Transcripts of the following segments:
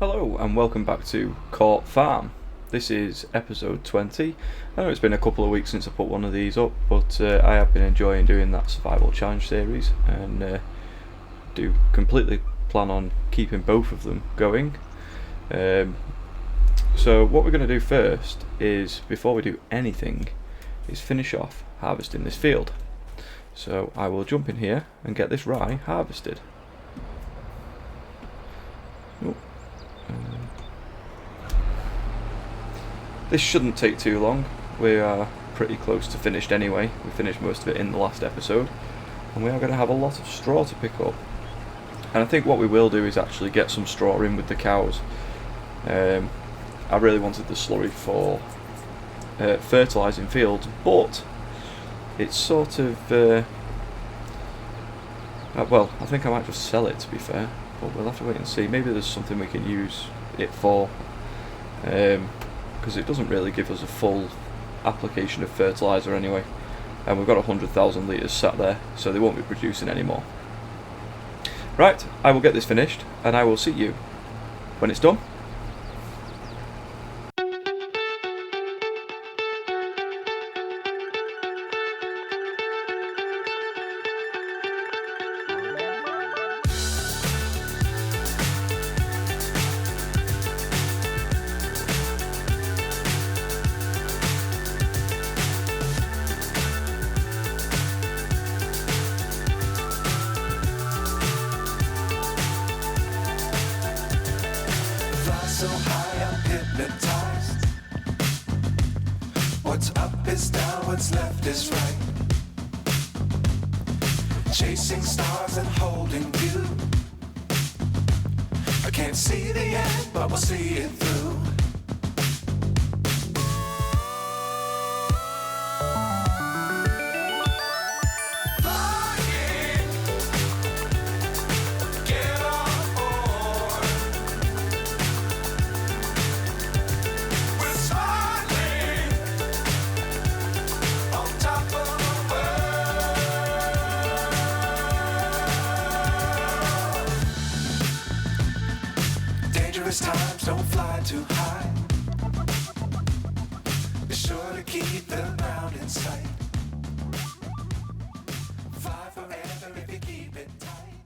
Hello and welcome back to Caught Farm. This is episode 20. I know it's been a couple of weeks since I put one of these up, but I have been enjoying doing that survival challenge series and do completely plan on keeping both of them going. So what we're going to do first is, before we do anything, is finish off harvesting this field. So I will jump in here and get this rye harvested. This shouldn't take too long. We are pretty close to finished anyway. We finished most of it in the last episode, and we are going to have a lot of straw to pick up. And I think what we will do is actually get some straw in with the cows. I really wanted the slurry for fertilising fields, but it's sort of well, I think I might just sell it, to be fair, but we'll have to wait and see. Maybe there's something we can use it for, because it doesn't really give us a full application of fertiliser anyway, and we've got 100,000 litres sat there, so they won't be producing anymore. Right, I will get this finished and I will see you when it's done. So high I'm hypnotized. What's up is down, what's left is right. Chasing stars and holding you. I can't see the end, but we'll see it through. Times don't fly too high. Be sure to keep the ground in sight. Fly forever if you keep it tight.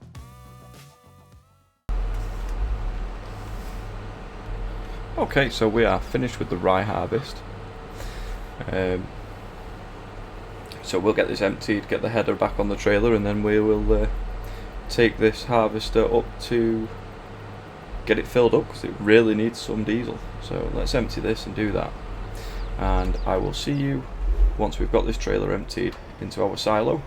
Okay, so we are finished with the rye harvest. So we'll get this emptied, get the header back on the trailer, and then we will take this harvester up to get it filled up, because it really needs some diesel. So let's empty this and do that, and I will see you once we've got this trailer emptied into our silo.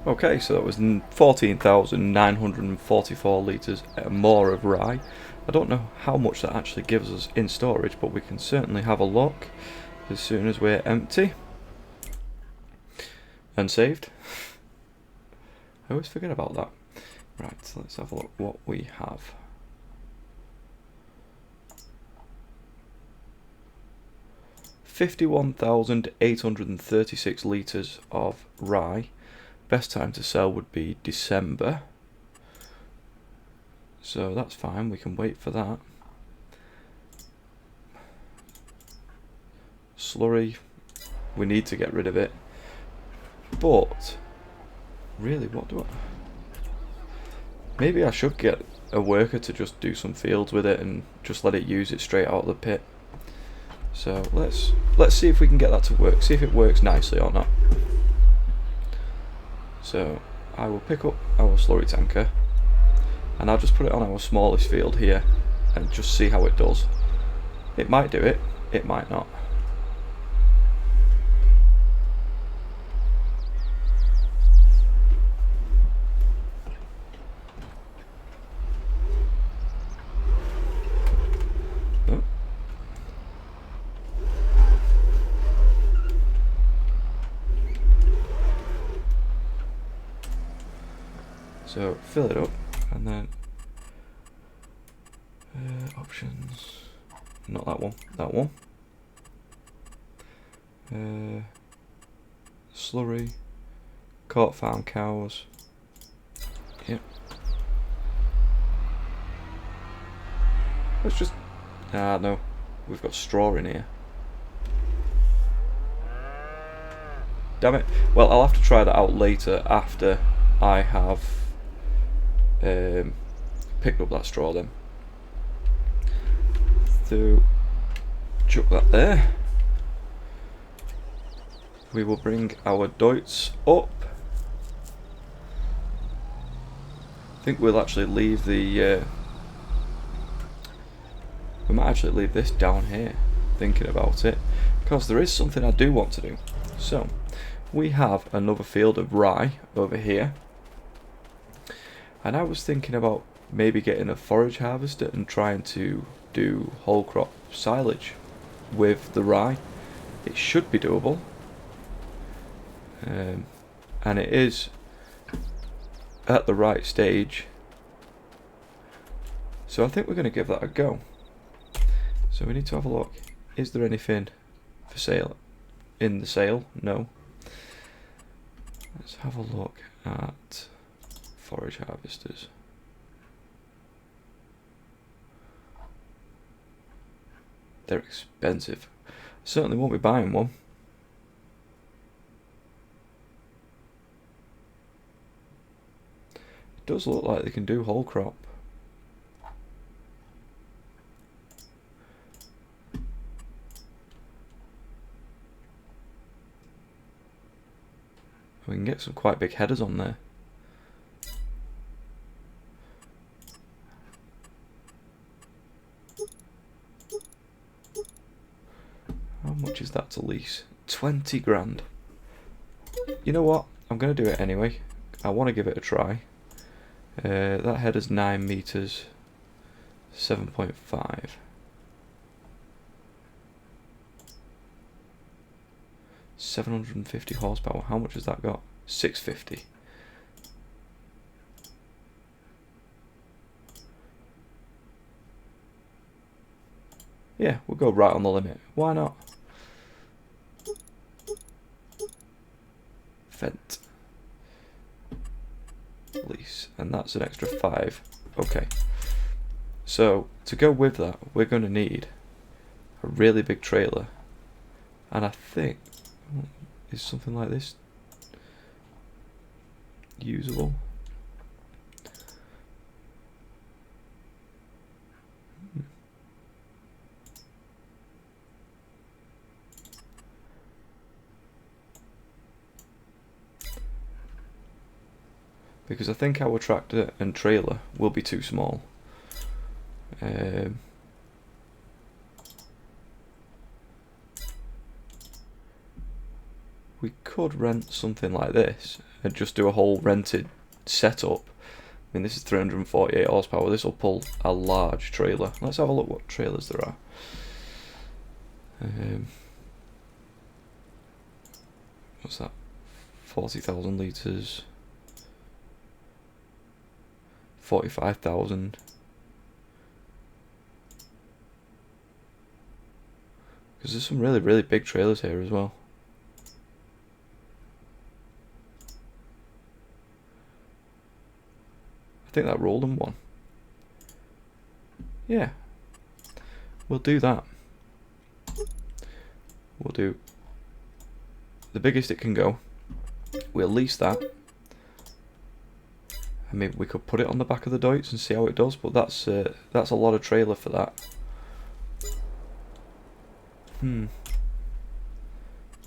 Okay, so that was 14,944 litres more of rye. I don't know how much that actually gives us in storage, but we can certainly have a look as soon as we're empty and saved. I always forget about that. Right, so let's have a look what we have. £51,836 litres of rye. Best time to sell would be December, so that's fine, we can wait for that. Slurry, we need to get rid of it. But really, what do I... Maybe I should get a worker to just do some fields with it and just let it use it straight out of the pit. So let's see if we can get that to work, see if it works nicely or not. So I will pick up our slurry tanker and I'll just put it on our smallest field here and just see how it does. It might do it, it might not. So fill it up and then options, not that one, that one. Slurry, Caught farm cows. Yep. Let's just... Ah, no. We've got straw in here. Damn it. Well, I'll have to try that out later after I have picked up that straw then. So, chuck that there. We will bring our doits up. I think we'll actually leave the... we might actually leave this down here, thinking about it, because there is something I do want to do. So, we have another field of rye over here, and I was thinking about maybe getting a forage harvester and trying to do whole crop silage with the rye. It should be doable, and it is at the right stage, so I think we're going to give that a go. So we need to have a look. Is there anything for sale in the sale? No. Let's have a look at forage harvesters. They're expensive. Certainly won't be buying one. It does look like they can do whole crop. We can get some quite big headers on there. How much is that to lease? 20 grand. You know what? I'm going to do it anyway. I want to give it a try. That header's 9 meters, 7.5. 750 horsepower. How much has that got? 650. Yeah, we'll go right on the limit. Why not? Fent. Lease. And that's an extra 5. Okay. So, to go with that, we're going to need a really big trailer. And I think... is something like this usable? Because I think our tractor and trailer will be too small. We could rent something like this and just do a whole rented setup. I mean, this is 348 horsepower. This will pull a large trailer. Let's have a look what trailers there are. What's that? 40,000 litres. 45,000. Because there's some really, really big trailers here as well. I think that Roland one. Yeah. We'll do that. We'll do the biggest it can go. We'll lease that. And maybe we could put it on the back of the Deutz and see how it does, but that's a lot of trailer for that. You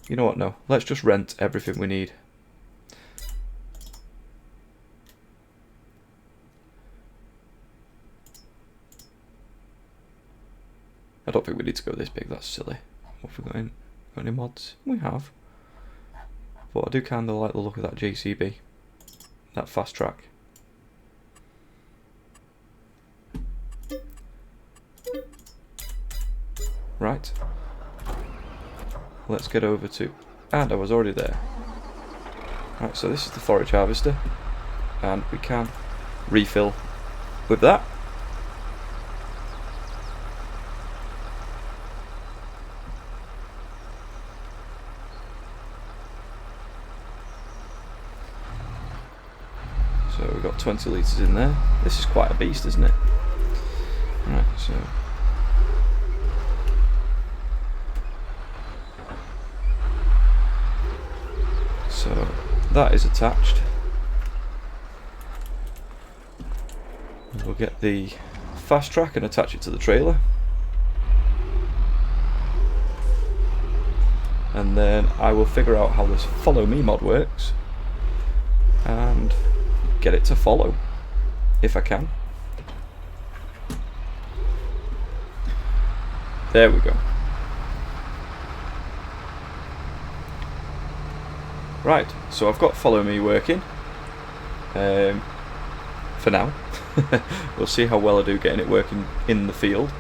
know what, no. Let's just rent everything we need. I don't think we need to go this big, that's silly. What have we got in? Got any mods? We have. But I do kind of like the look of that JCB. That fast track. Right. Let's get over to... And I was already there. Right, so this is the forage harvester. And we can refill with that. So we've got 20 litres in there. This is quite a beast, isn't it? Right, so that is attached. We'll get the fast track and attach it to the trailer. And then I will figure out how this follow me mod works and get it to follow, if I can. There we go. Right, so I've got follow me working for now. We'll see how well I do getting it working in the field.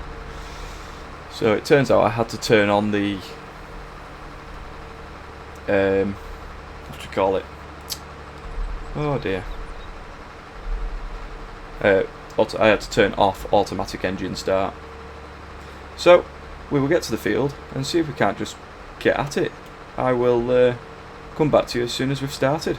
So it turns out I had to turn on the what do you call it? Oh dear. I had to turn off automatic engine start. So we will get to the field and see if we can't just get at it. I will come back to you as soon as we've started.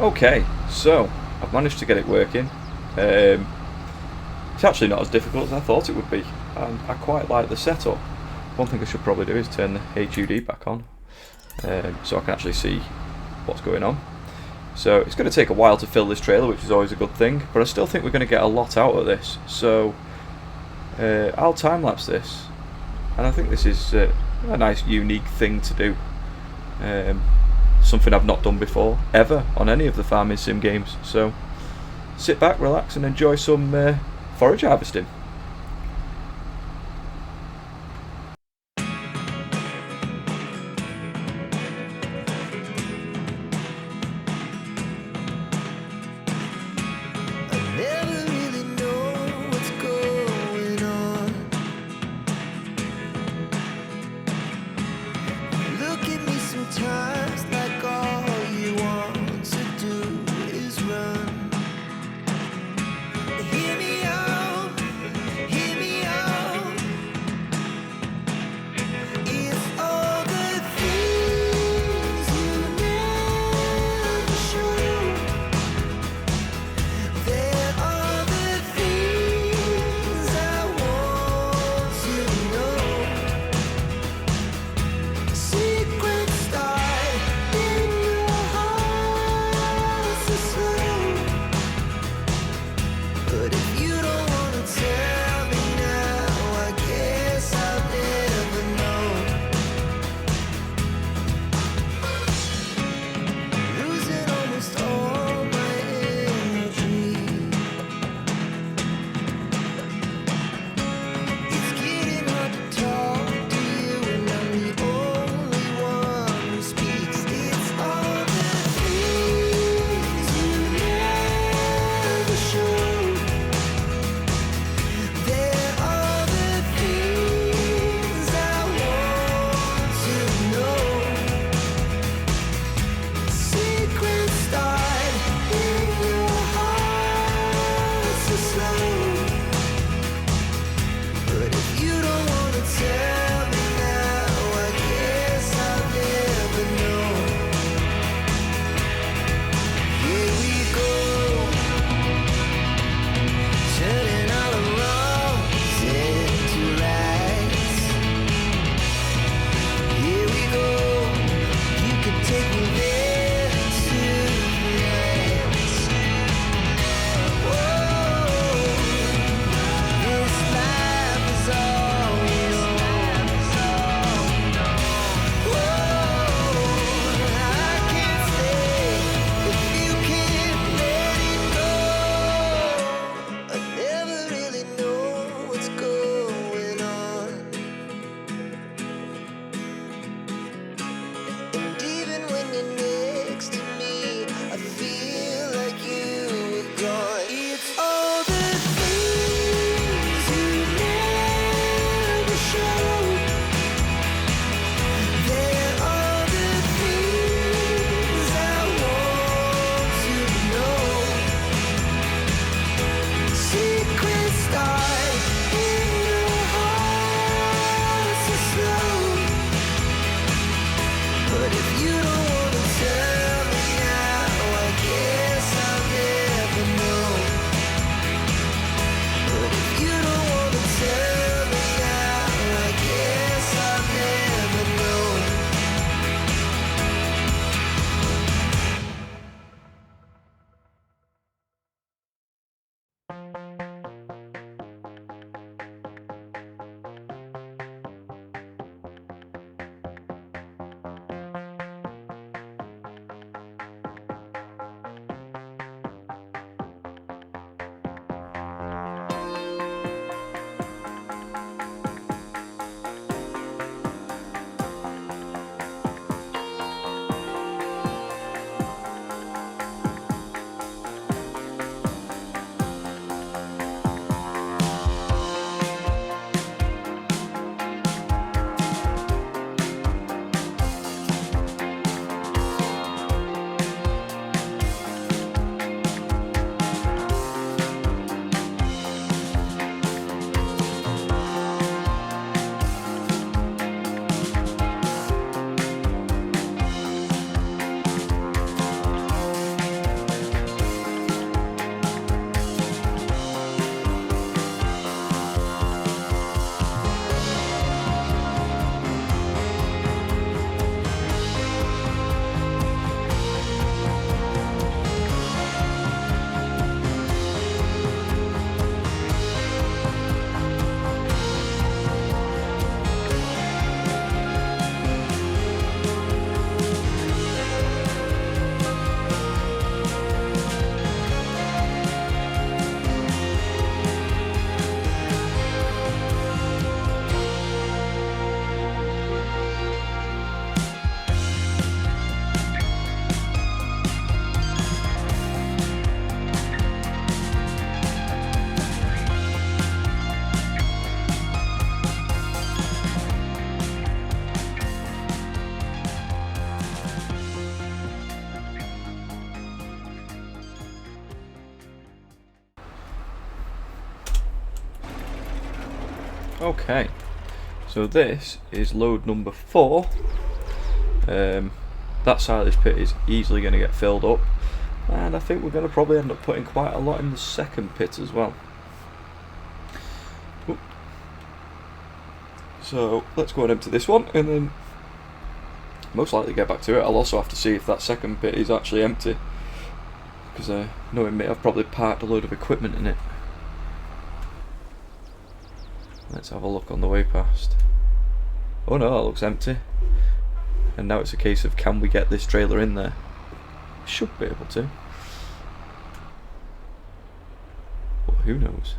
Okay, so I've managed to get it working. It's actually not as difficult as I thought it would be, and I quite like the setup. One thing I should probably do is turn the HUD back on, so I can actually see what's going on. So it's going to take a while to fill this trailer, which is always a good thing, but I still think we're going to get a lot out of this. So I'll time-lapse this, and I think this is a nice unique thing to do. Something I've not done before, ever, on any of the farming sim games. So sit back, relax and enjoy some forage harvesting. Sometimes like all you want to do is run. Hear me out, Okay, so this is load number 4. That silage pit is easily going to get filled up, and I think we're going to probably end up putting quite a lot in the second pit as well. Oop. So let's go and empty this one, and then most likely get back to it. I'll also have to see if that second pit is actually empty, because knowing me, I've probably parked a load of equipment in it. Let's have a look on the way past. Oh no, that looks empty. And now it's a case of, can we get this trailer in there? Should be able to. But who knows?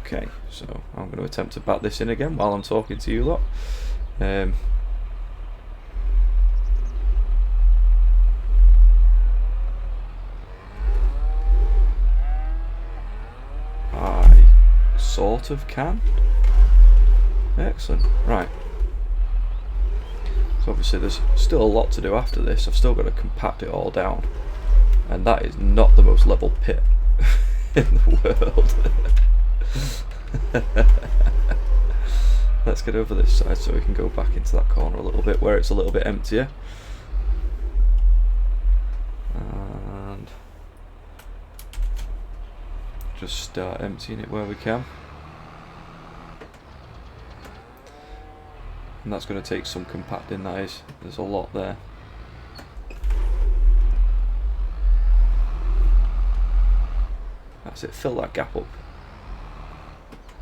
Okay, so I'm going to attempt to bat this in again while I'm talking to you lot. I sort of can. Excellent. Right. So obviously there's still a lot to do after this. I've still got to compact it all down, and that is not the most level pit in the world. Let's get over this side so we can go back into that corner a little bit where it's a little bit emptier. And just start emptying it where we can. And that's going to take some compacting, that is. There's a lot there. That's it, fill that gap up.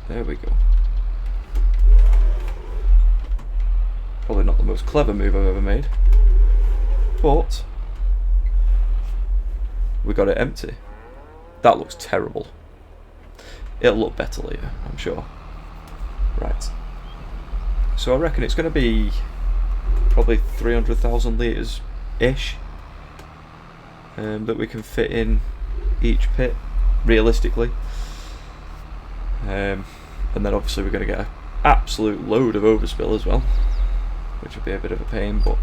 There we go. Probably not the most clever move I've ever made, but we got it empty. That looks terrible. It'll look better later, I'm sure. Right. So I reckon it's going to be probably 300,000 litres ish that we can fit in each pit, realistically. And then obviously we're going to get an absolute load of overspill as well, which will be a bit of a pain, but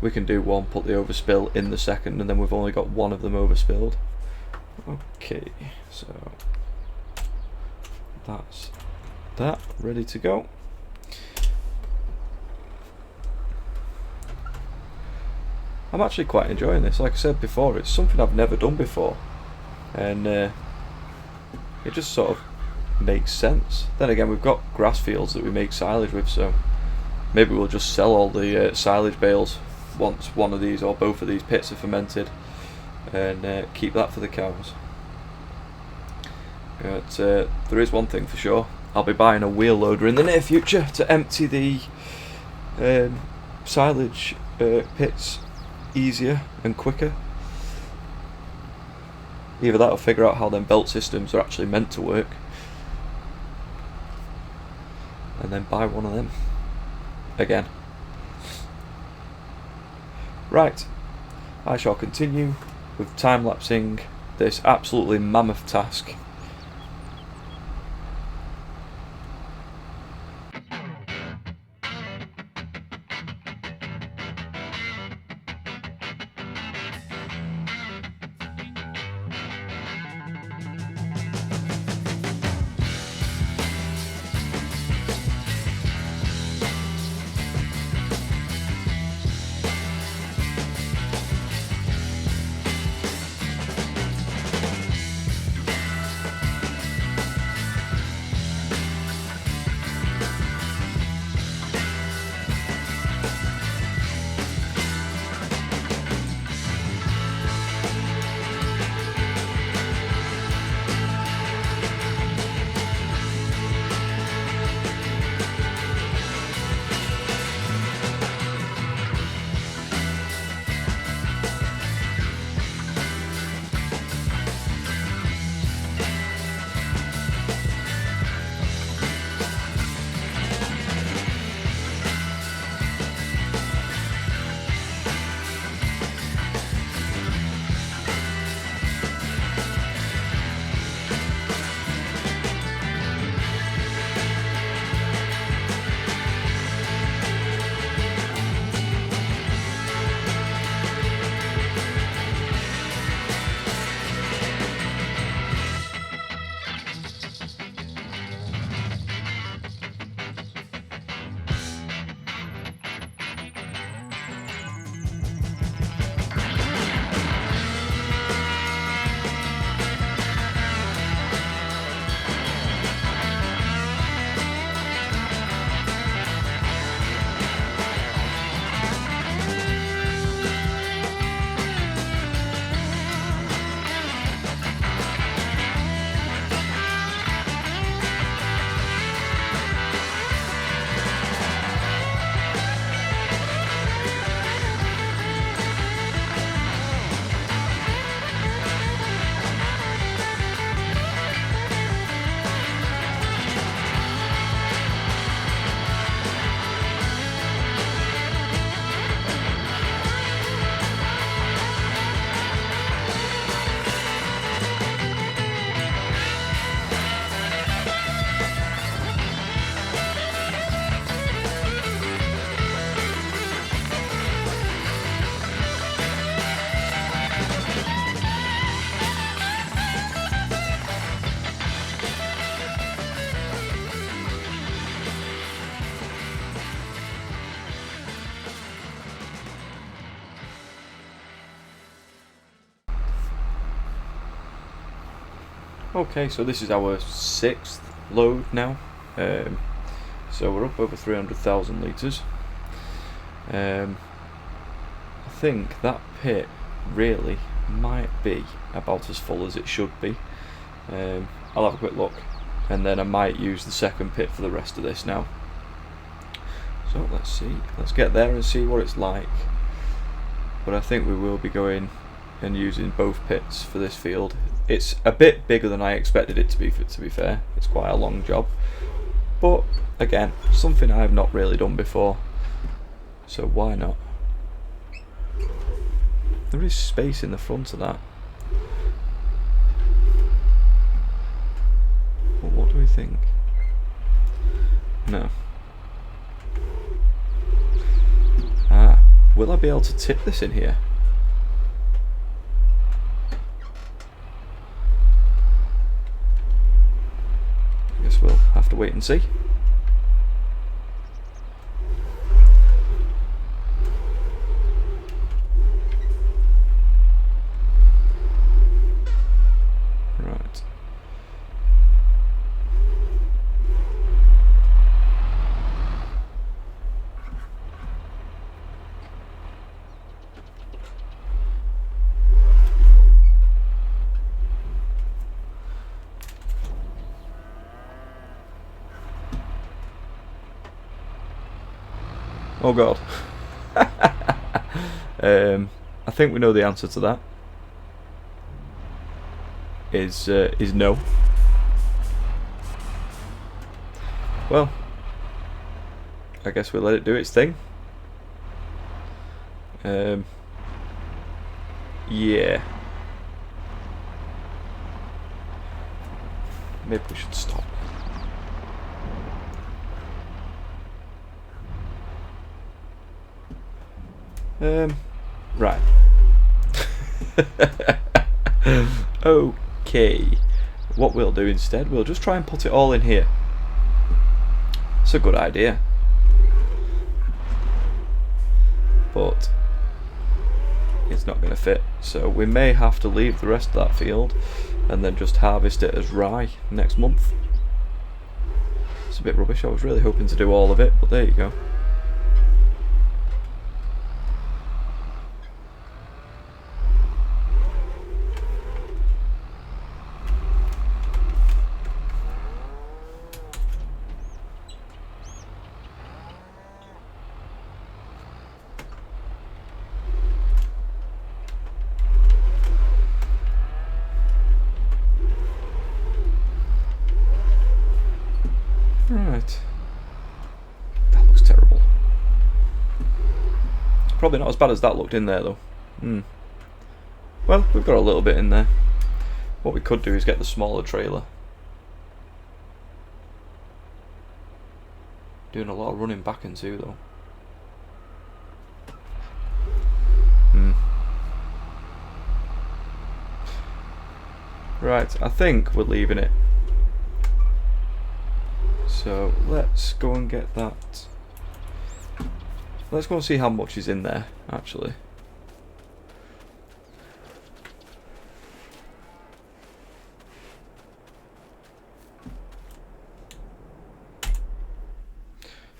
we can do one, put the overspill in the second, and then we've only got one of them overspilled. Okay, so that's that, ready to go. I'm actually quite enjoying this. Like I said before, it's something I've never done before, and it just sort of makes sense. Then again, we've got grass fields that we make silage with, so maybe we'll just sell all the silage bales once one of these or both of these pits are fermented, and keep that for the cows. But there is one thing for sure, I'll be buying a wheel loader in the near future to empty the silage pits easier and quicker. Either that or figure out how them belt systems are actually meant to work, and then buy one of them again. Right, I shall continue with time-lapsing this absolutely mammoth task. Okay, so this is our 6th load now. So we're up over 300,000 litres. I think that pit really might be about as full as it should be. I'll have a quick look, and then I might use the second pit for the rest of this now. So let's see, let's get there and see what it's like. But I think we will be going and using both pits for this field. It's a bit bigger than I expected it to be fair. It's quite a long job, but again, something I've not really done before, so why not? There is space in the front of that. But what do we think? No. Will I be able to tip this in here? I guess we'll have to wait and see. Right. Oh god. I think we know the answer to that. Is no. Well, I guess we'll let it do its thing. Yeah. Maybe we should stop. Right. Okay. What we'll do instead, we'll just try and put it all in here. It's a good idea. But it's not going to fit, so we may have to leave the rest of that field and then just harvest it as rye next month. It's a bit rubbish. I was really hoping to do all of it, but there you go. Right. That looks terrible. Probably not as bad as that looked in there though. Well, we've got a little bit in there. What we could do is get the smaller trailer. Doing a lot of running back into though. Right, I think we're leaving it. So let's go and get that. Let's go and see how much is in there actually.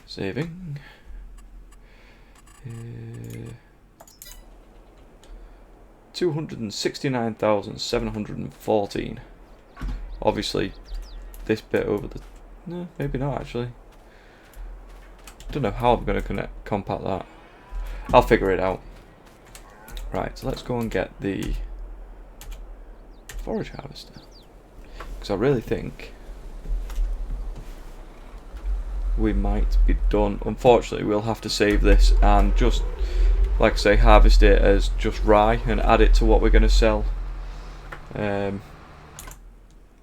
Saving. 269,714. Obviously, this bit over the. No, maybe not actually. Don't know how I'm going to compact that. I'll figure it out. Right, so let's go and get the forage harvester. Because I really think we might be done. Unfortunately, we'll have to save this and just, like I say, harvest it as just rye and add it to what we're going to sell.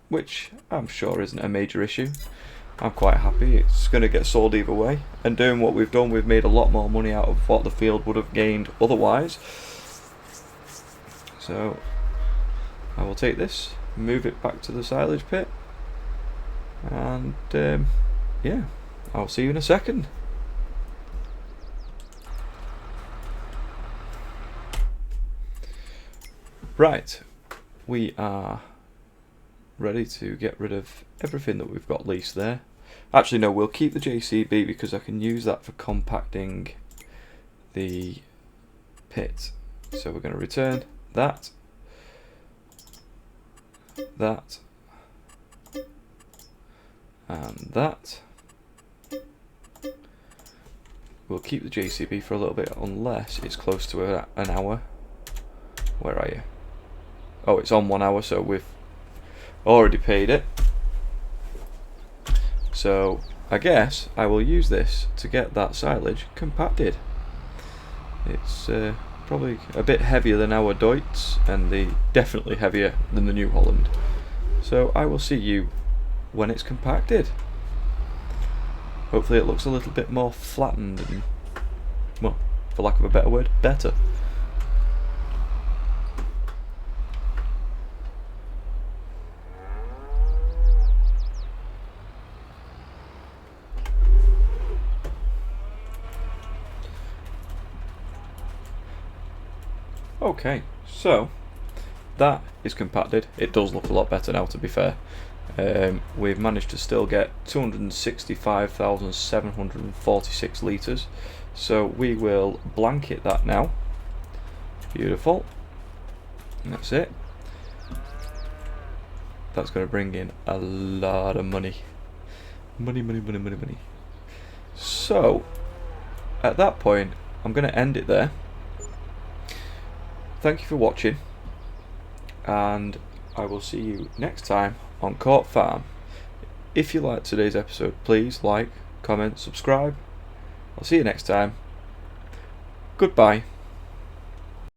Which I'm sure isn't a major issue. I'm quite happy. It's going to get sold either way. And doing what we've done, we've made a lot more money out of what the field would have gained otherwise. So I will take this, move it back to the silage pit, and yeah, I'll see you in a second. Right, we are ready to get rid of everything that we've got leased there. Actually no, we'll keep the JCB because I can use that for compacting the pit. So we're going to return that, that, and that. We'll keep the JCB for a little bit unless it's close to an hour. Where are you? Oh, it's on 1 hour, so we've already paid it. So I guess I will use this to get that silage compacted. It's probably a bit heavier than our Deutz, and definitely heavier than the New Holland. So I will see you when it's compacted. Hopefully it looks a little bit more flattened and, well, for lack of a better word, better. Okay, so that is compacted. It does look a lot better now, to be fair. We've managed to still get 265,746 litres, so we will blanket that now. Beautiful. And that's it. That's going to bring in a lot of money. Money. So at that point I'm going to end it there. Thank you for watching, and I will see you next time on Court Farm. If you liked today's episode, please like, comment, subscribe. I'll see you next time. Goodbye.